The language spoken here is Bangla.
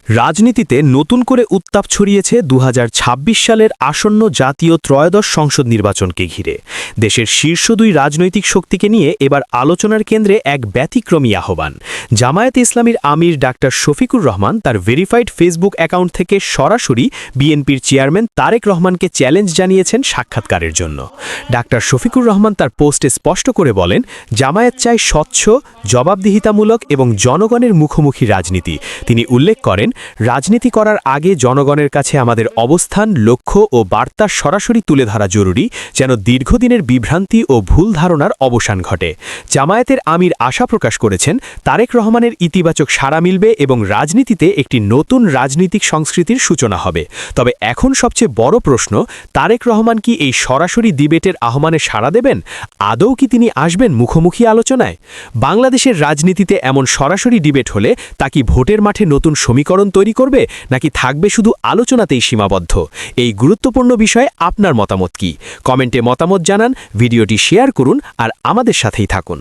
রাজনীতিতে নতুন করে উত্তাপ ছড়িয়েছে ২০২৬ সালের আসন্ন জাতীয় ত্রয়োদশ সংসদ নির্বাচনকে ঘিরে। দেশের শীর্ষ দুই রাজনৈতিক শক্তিকে নিয়ে এবার আলোচনার কেন্দ্রে এক ব্যতিক্রমী আহ্বান। জামায়াতে ইসলামীর আমির ডাক্তার শফিকুর রহমান তার ভেরিফাইড ফেসবুক অ্যাকাউন্ট থেকে সরাসরি বিএনপির চেয়ারম্যান তারেক রহমানকে চ্যালেঞ্জ জানিয়েছেন সাক্ষাৎকারের জন্য। ডাক্তার শফিকুর রহমান তার পোস্টে স্পষ্ট করে বলেন, জামায়াত চায় স্বচ্ছ, জবাবদিহিতামূলক এবং জনগণের মুখোমুখি রাজনীতি। তিনি উল্লেখ করেন, রাজনীতি করার আগে জনগণের কাছে আমাদের অবস্থান, লক্ষ্য ও বার্তা সরাসরি তুলে ধরা জরুরি, যেন দীর্ঘদিনের বিভ্রান্তি ও ভুল ধারণার অবসান ঘটে। জামায়াতের আমির আশা প্রকাশ করেছেন, তারেক রহমানের ইতিবাচক সাড়া মিলবে এবং রাজনীতিতে একটি নতুন রাজনৈতিক সংস্কৃতির সূচনা হবে। তবে এখন সবচেয়ে বড় প্রশ্ন, তারেক রহমান কি এই সরাসরি ডিবেটের আহ্বানে সাড়া দেবেন? আদৌ কি তিনি আসবেন মুখোমুখি আলোচনায়? বাংলাদেশের রাজনীতিতে এমন সরাসরি ডিবেট হলে তা কি ভোটের মাঠে নতুন সমীকরণ তৈরি করবে, নাকি থাকবে শুধু আলোচনাতেই সীমাবদ্ধ? এই গুরুত্বপূর্ণ বিষয়ে আপনার মতামত কি? কমেন্টে মতামত জানান, ভিডিওটি শেয়ার করুন আর আমাদের সাথেই থাকুন।